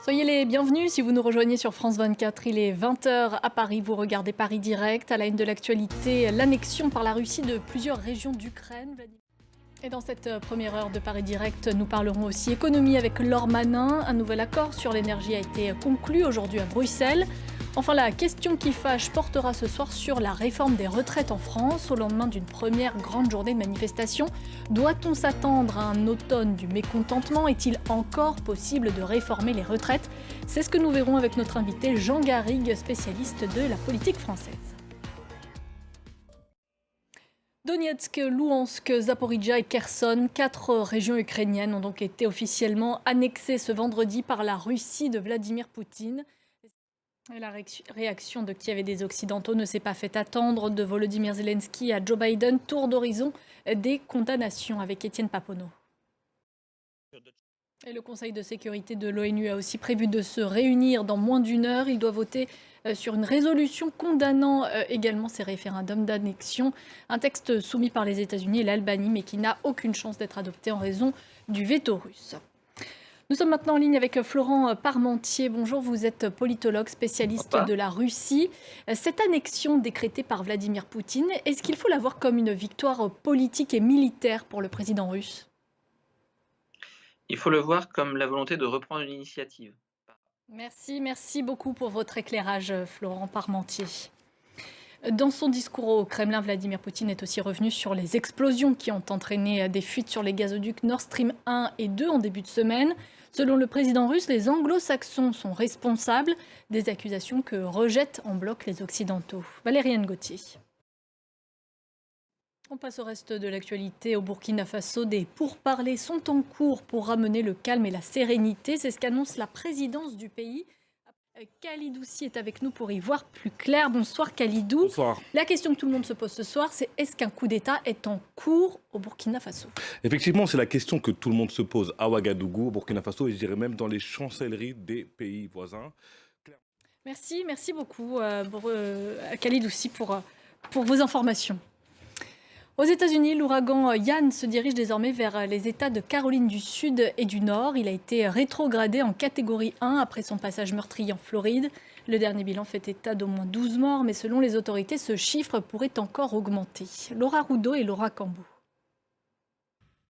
Soyez les bienvenus si vous nous rejoignez sur France 24. Il est 20 h à Paris. Vous regardez Paris Direct. À la une de l'actualité, l'annexion par la Russie de plusieurs régions d'Ukraine. Et dans cette première heure de Paris Direct, nous parlerons aussi économie avec Laure Manin. Un nouvel accord sur l'énergie a été conclu aujourd'hui à Bruxelles. Enfin, la question qui fâche portera ce soir sur la réforme des retraites en France. Au lendemain d'une première grande journée de manifestation, doit-on s'attendre à un automne du mécontentement? Est-il encore possible de réformer les retraites? C'est ce que nous verrons avec notre invité Jean Garrigue, spécialiste de la politique française. Donetsk, Louhansk, Zaporijia et Kherson, 4 régions ukrainiennes ont donc été officiellement annexées ce vendredi par la Russie de Vladimir Poutine. Et la réaction de Kiev et des Occidentaux ne s'est pas fait attendre. De Volodymyr Zelensky à Joe Biden, tour d'horizon des condamnations avec Étienne Paponeau. Et le Conseil de sécurité de l'ONU a aussi prévu de se réunir dans moins d'une heure. Il doit voter sur une résolution condamnant également ces référendums d'annexion. Un texte soumis par les États-Unis et l'Albanie, mais qui n'a aucune chance d'être adopté en raison du veto russe. Nous sommes maintenant en ligne avec Florent Parmentier. Bonjour, vous êtes politologue, spécialiste de la Russie. Cette annexion décrétée par Vladimir Poutine, est-ce qu'il faut la voir comme une victoire politique et militaire pour le président russe? Il faut le voir comme la volonté de reprendre une initiative. Merci beaucoup pour votre éclairage, Florent Parmentier. Dans son discours au Kremlin, Vladimir Poutine est aussi revenu sur les explosions qui ont entraîné des fuites sur les gazoducs Nord Stream 1 et 2 en début de semaine. Selon le président russe, les anglo-saxons sont responsables, des accusations que rejettent en bloc les Occidentaux. Valériane Gauthier. On passe au reste de l'actualité. Au Burkina Faso, des pourparlers sont en cours pour ramener le calme et la sérénité. C'est ce qu'annonce la présidence du pays. Khalidou Sy est avec nous pour y voir plus clair. Bonsoir Khalidou. Bonsoir. La question que tout le monde se pose ce soir, c'est est-ce qu'un coup d'État est en cours au Burkina Faso? Effectivement, c'est la question que tout le monde se pose à Ouagadougou, au Burkina Faso, et je dirais même dans les chancelleries des pays voisins. Merci beaucoup Khalidou Sy pour vos informations. Aux États-Unis, l'ouragan Yann se dirige désormais vers les États de Caroline du Sud et du Nord. Il a été rétrogradé en catégorie 1 après son passage meurtrier en Floride. Le dernier bilan fait état d'au moins 12 morts, mais selon les autorités, ce chiffre pourrait encore augmenter. Laura Roudot et Laura Cambou.